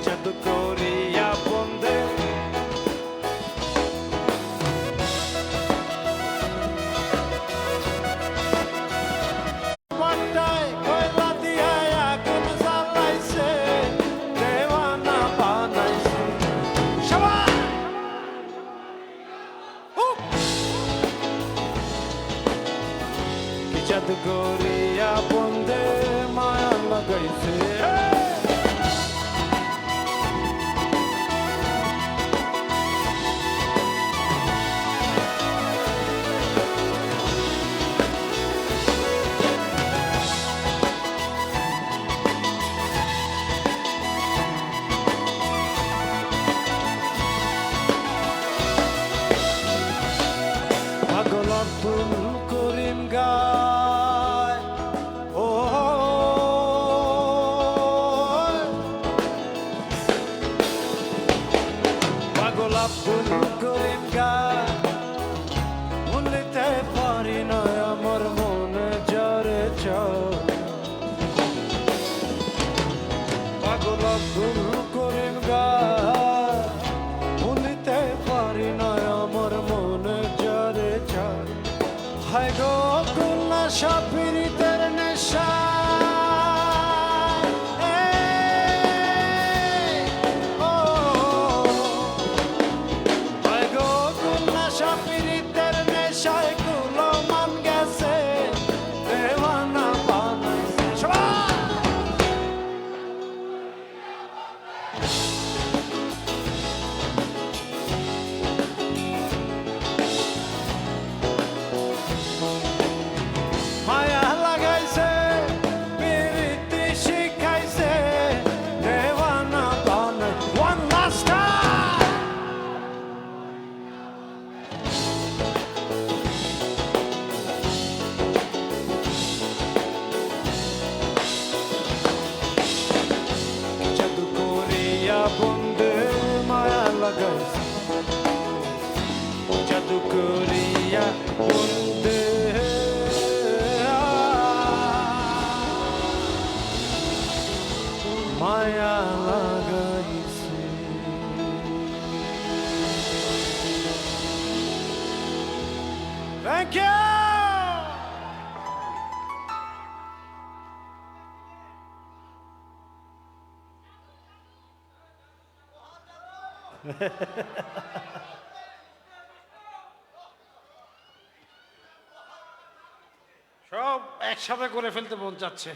জাদু করিয়া বন্দে পাটায় কয়লা দিয়া আগুন জ্বালাইছে, দেওয়ানা বানাইছে। সবাই কি জাদু করিয়া বন্দে মায়া লাগাইছে। পাগল আব্দুল করিম গায়, ও পাগল আব্দুল করিম গায়, ভুলিতে পারি না আমার মনে যারে চায়। পাগল আব্দুল করিম গায়, ভুলিতে পারি না আমার মনে যারে চায়। হায় গো কন্যা সাপিরিতের নেশা, ও হায় গো কন্যা সাপিরিতের নেশায় কুলো মান গেছে, দেওয়ানা বানাইছে। সবাই মায়া লাগাইছে, পিরিতি শিখাইছে, দেওয়ানা বানাই। One last time! জাদু করিয়া বন্দে মায়া লাগাইছে, জাদু করিয়া বন্দে মায়া লাগাইছে। Thank you! সব একসাথে করে ফেলতে মন চাচ্ছে।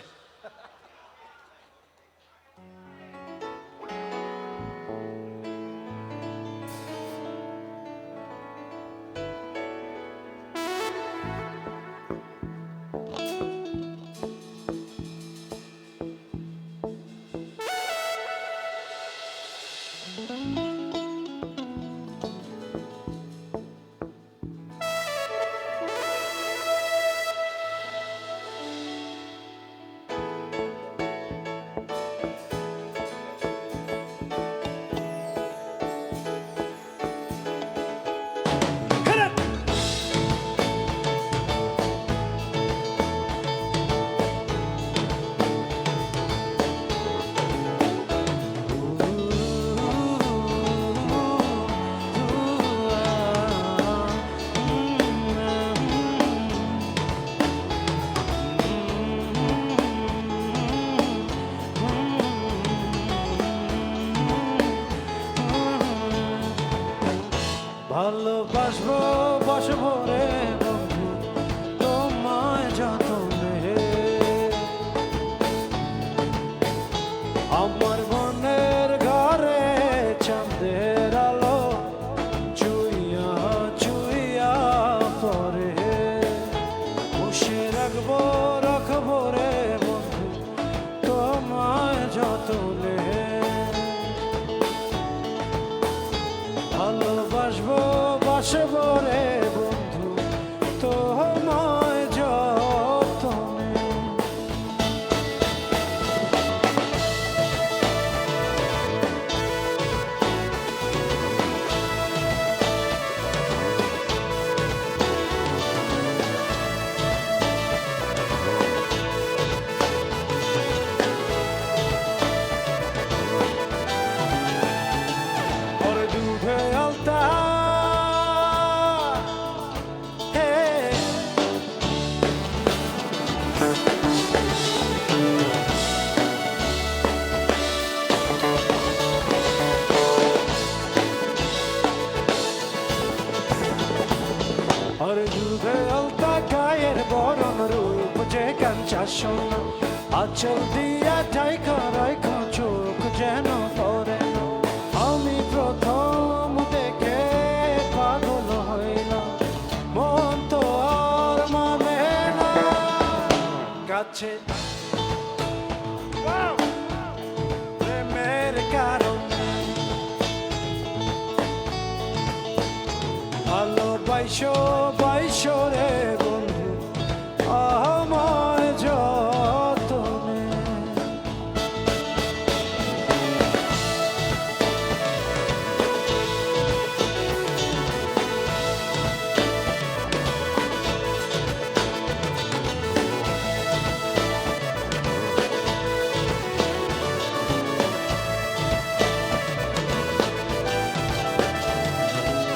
ভালোবাসবো বসবো রে বন্ধু তোমায় যতনে, আমার মনের ঘরে চাঁদের আলো চুইয়া চুইয়া পরে, বসে রাখবো রাখবো রে বন্ধু তোমায় যতনে। ভালোবাসবো বাসবো রে বন্ধু তোমায় যতনে। আঁচল দিয়া ঢাইকা রাইখা চোখ যেন পরে না। আমি প্রথম দেখে পাগল হইলাম, মন তো আর মানে না। কাছে প্রেমের কারণে ভালোবাসো বাইশো রে বন্ধু আমায় যতনে।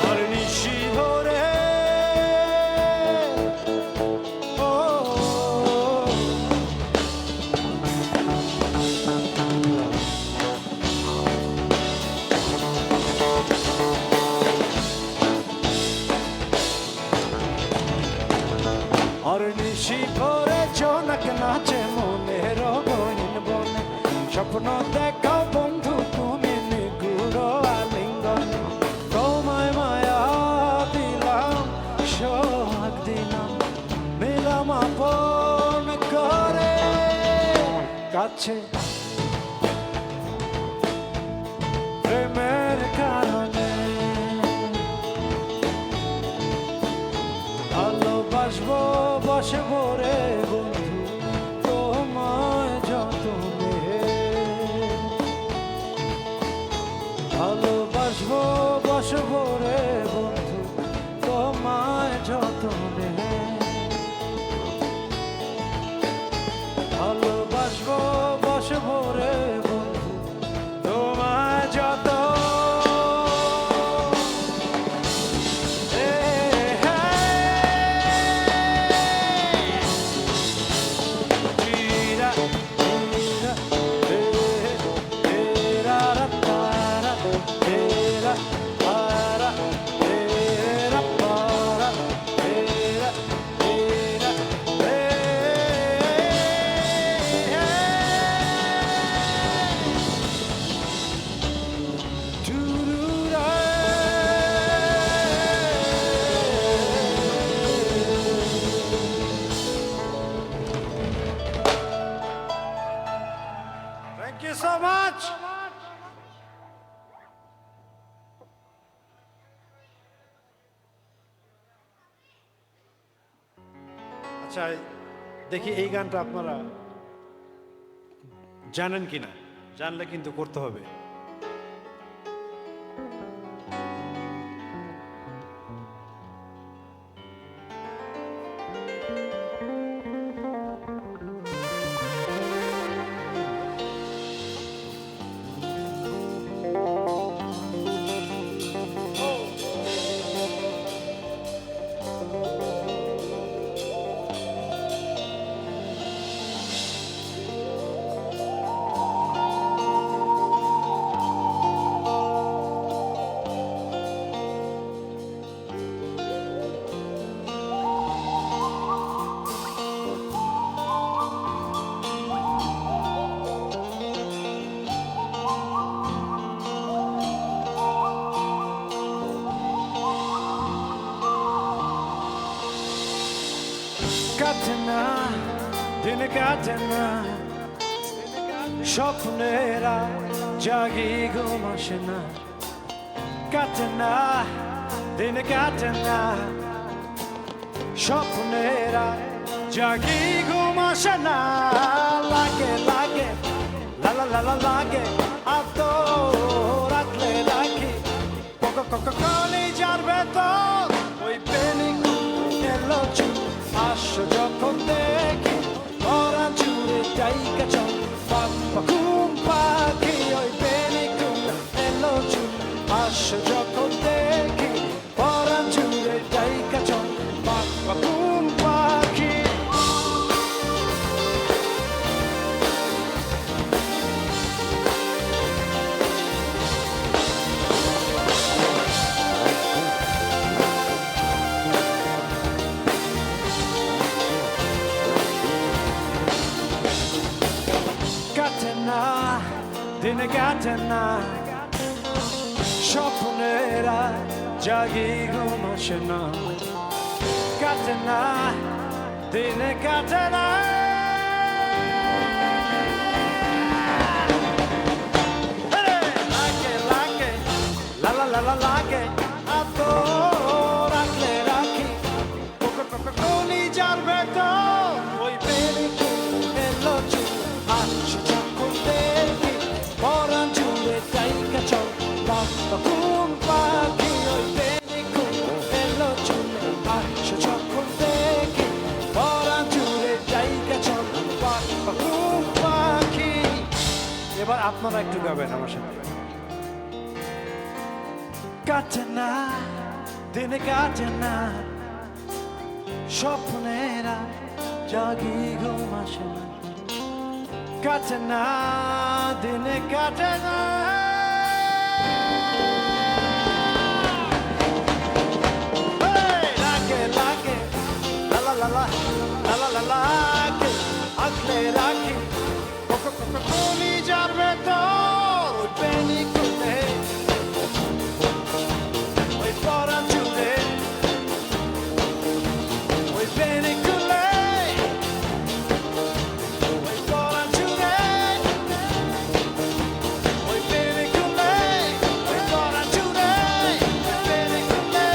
আর নিশি ভোরে আর নিশি ভোরে জোনাক নাচে মনের গহীন বনে। স্বপ্ন দেখাও বন্ধু তুমি নিগুড় আলিঙ্গনে। তোমায় মায়া দিলাম, সোহাগ দিলাম, নিলাম আপন করে কাছে প্রেমের কারণে। ভালোবাসবো বসবো রে বন্ধু তোমায় যতনে। ভালোবাসবো বসবো রে বন্ধু তোমায় যতনে। ভালোবাসবো বসবো রে বন্ধু তোমায় যত। Thank you so much. আচ্ছা দেখি এই গানটা আপনারা জানেন কিনা, জানলে কিন্তু করতে হবে। কাটে না দিন কাটে না, স্বপ্নেরা জাগি ঘুম আসে না। কাটে না দিন কাটে না, স্বপ্নেরা জাগি ঘুম আসে না। লাগে লাগে লালা লালা লাগে আত রাখলে রাখি কলিজার ভেতর ওই পেনি এলো চুপ। আসো যখন দেখি ওরা জুড়ে জায়গা চল পাপ্পা ঘুম পাখি ওই পেনি এলো চুপ। আসো যখন দেখি ওরা জুড়ে জায়গা চল পাপ্পা ঘুম পাখি। না দিনে কাটে না স্বপ্নেরা জাগি ঘুম আসে না কাটে না দিনে কাটে না লাগে এত রাখলে রাখি কলিজার ভেতর ওই পেরেকে এলো চুল আসছে যখন দেখি পরাণ জুড়ে জায়গা চল ঘুম পাখি ওই পেরেকে এলো চুলে আসছে যখন দেখি পরাণ জুড়ে জায়গা চল ঘুম পাখি। এবার আপনারা একটু গাবেন আমার সাথে। কাটে না দিনে কাটে না স্বপ্নেরা জাগি ঘুম আসে না কাটে না দিনে কাটে না লাগে লাগে লালা লালা লালা লালা আঁকলে রাখি কলিজার ভেতর ওই পেনি খুলে পরাণ জুড়ে ওই পেনি খুলে ওই পরাণ জুড়ে ওই পেনি খুলে ওই পরাণ জুড়ে ওই পেনি খুলে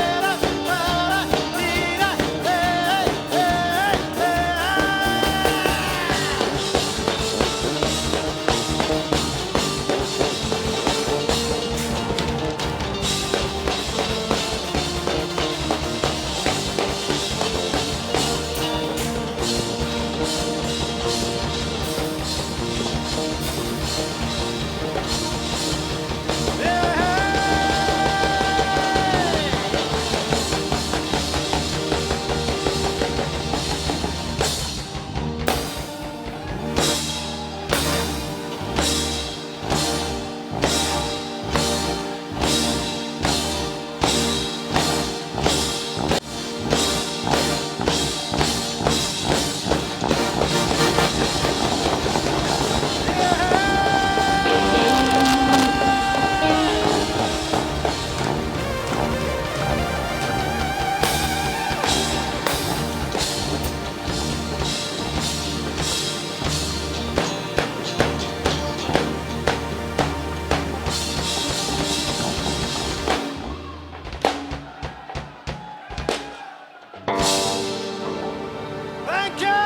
Thank you!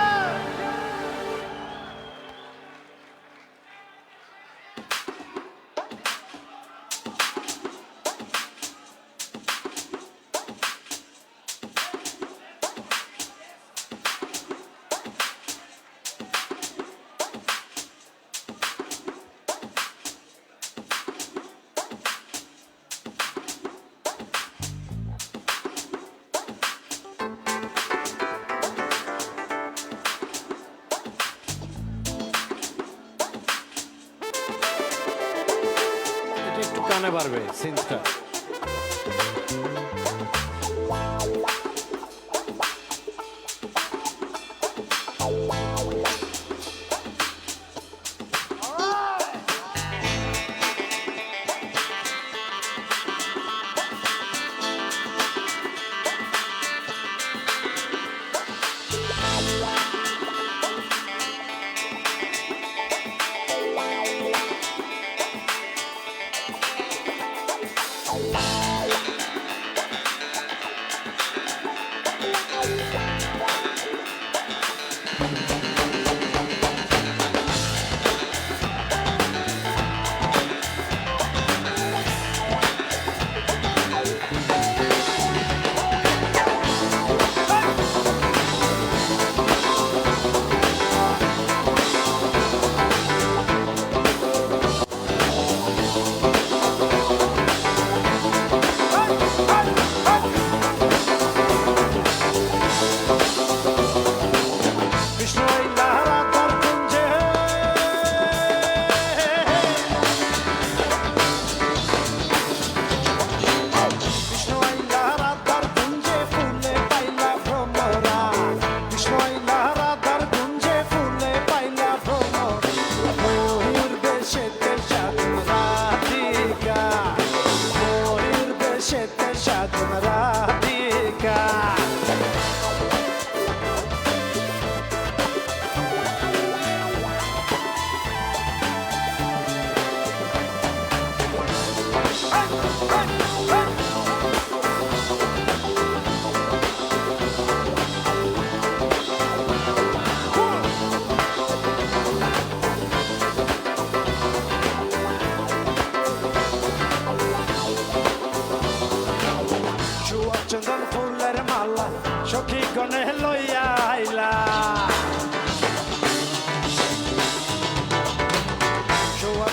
একটু কানে পারবে সিনটা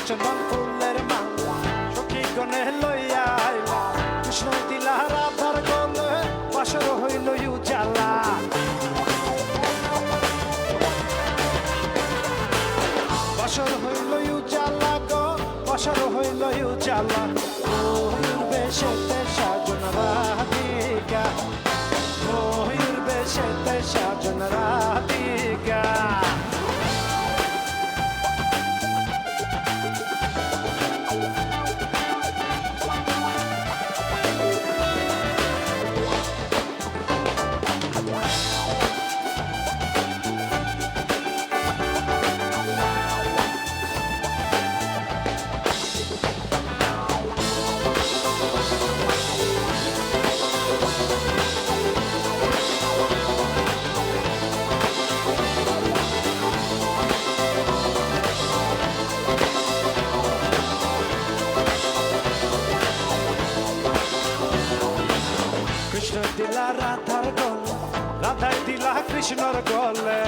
চন্দন ফুলের মালা সখী গনে লইয়া আইলা কৃষ্ণ দিলা রাধার গলে বাসর হইল উজালা বাসর হইল উজালা গো বাসর হইল উজালা ময়ূর বেশেতে সাজন রাধিকা ময়ূর বেশেতে সাজন রাধিকা কৃষ্ণ দিলা রাধার গলে রাধাই দিলা কৃষ্ণর গলে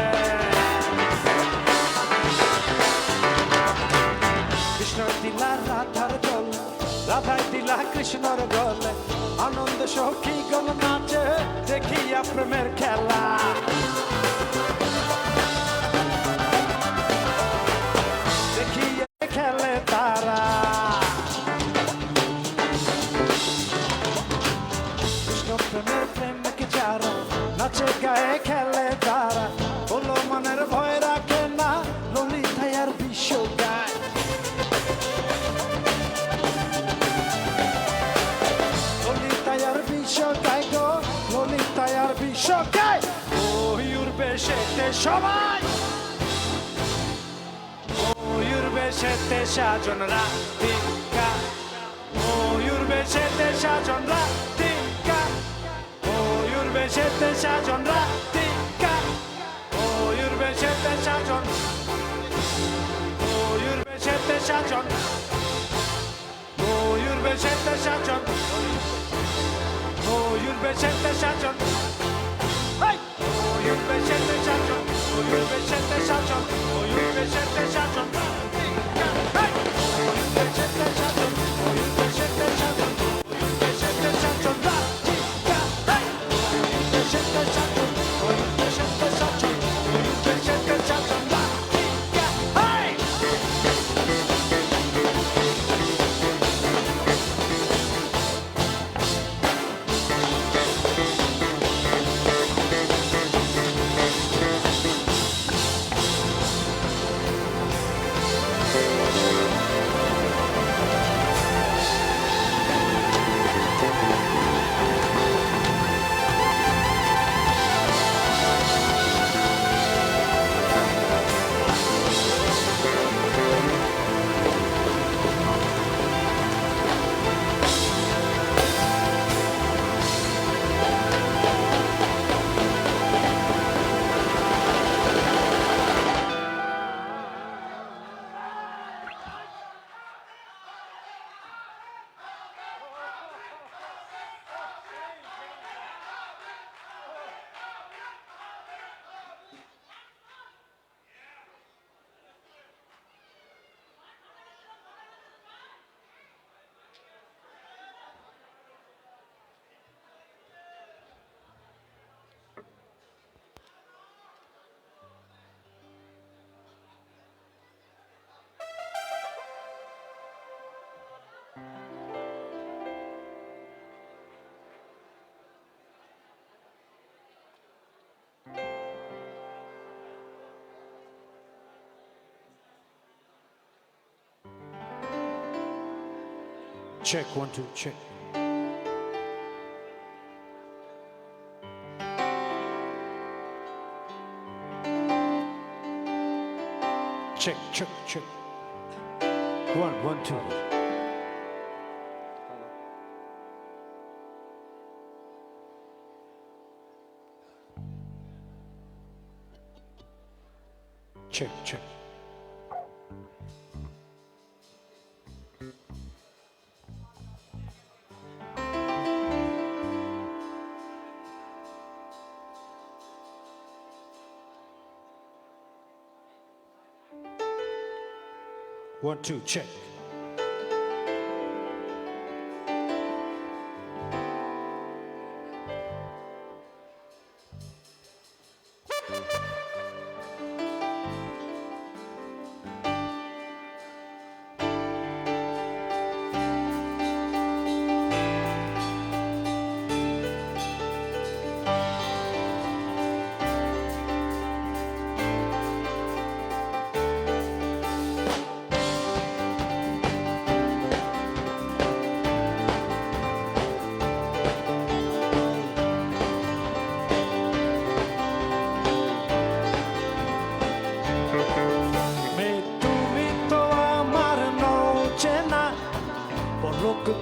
কৃষ্ণ দিলা রাধার গলে রাধাই দিলা কৃষ্ণর গলে আনন্দ সখী গণ নাচে দেখিয়া প্রেমের খেলা দেখিয়া খেলে তারা প্রেমের প্রেমকে যারা নাচে গায়ে খেলে তারা বলো মনের ভয় রাখে না ললিতায় আর বিশ্ব গায় ললিতায় আর বিশ্ব গায় গো ললিতায় আর বিশ্ব গায় ময়ূর বেশেতে সবাই ময়ূর বেশেতে সাজন রাধিকা ময়ূর বেশেতে সাজন রাধিকা ময়ূর বেশেতে সাজন রাধিকা ময়ূর বেশেতে সাজন ময়ূর বেশেতে সাজন ময়ূর বেশেতে সাজন ময়ূর বেশেতে সাজন ময়ূর বেশেতে সাজন ময়ূর বেশেতে সাজন ময়ূর বেশেতে সাজন ময়ূর বেশেতে সাজন ময়ূর বেশেতে সাজন ময়ূর বেশেতে সাজন Check, 1, 2, check. Check, check, check. 1, 1, 2. Check, check. One, two, check.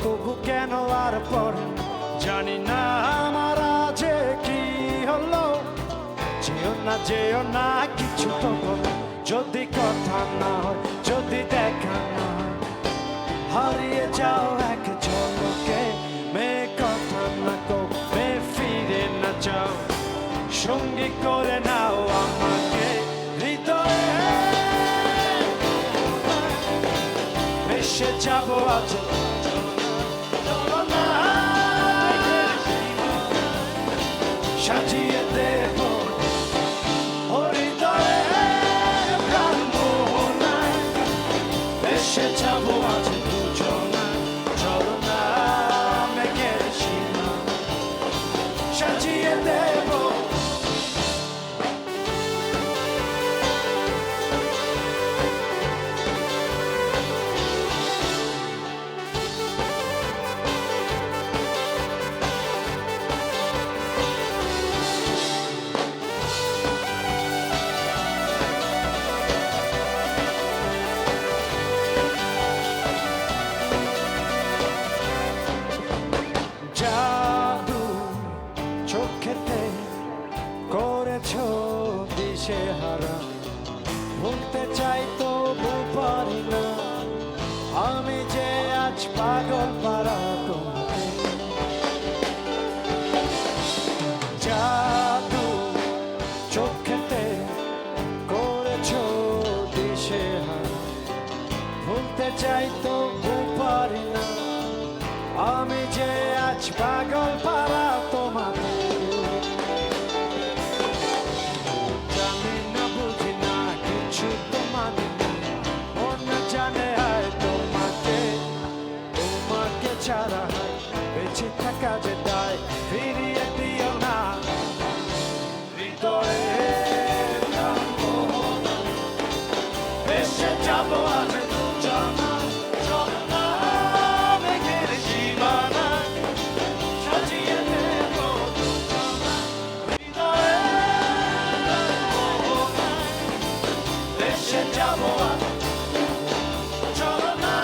তবু কেন আর পরে জানি না আমার আজে কি হলো যেও না কিছু তো বলো যদি কথা না হয় যদি দেখা না হয় হারিয়ে যাও এক ঝলকে মে কথা না কো মে ফিরে না যাও সঙ্গী করে নাও আমাকে হৃদয়ে ভেসে যাবো আজ সাজিয়ে দেব হৃদয়ে প্রাণ মোহনায় ভেসে যাবো আজ দুজনায় চলো না মেঘের সীমা সাজিয়ে দেব দিশেহারা ভুলতে চাই তো পারি না আমি যে আজ পাগল পারা তোমাকে জাদু চোখেতে করেছো দিশেহারা ভুলতে চাই তো পারি না আমি যে আজ পাগল পারা তোমাকে ছাড়া বেঁচে থাকা যে দায় ফিরিয়ে দিও না হৃদয়ে ভেসে যাবো আজ দুজনা চলো না মেঘের সীমানা সাজিয়ে দেব দুজনা হৃদয়ে ভেসে যাবো আজ চলো না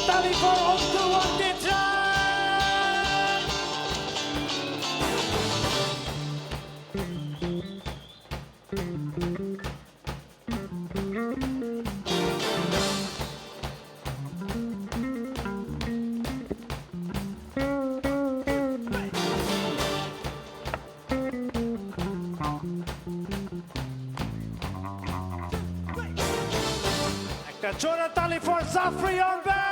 Tally for on to one guitar. একটা জোরে তালি for Zafri on bass.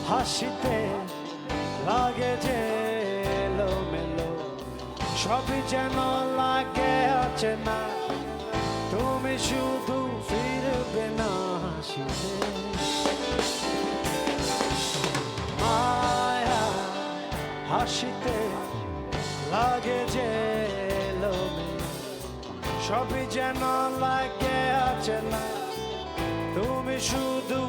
হাসিতে লাগে যে এলোমেলো, সবই যেন লাগে আছে না, তুমি শুধু ফিরবে না হাসিতে। মায়া হাসিতে লাগে যে এলোমেলো, সবই যেন লাগে আছে না, তুমি শুধু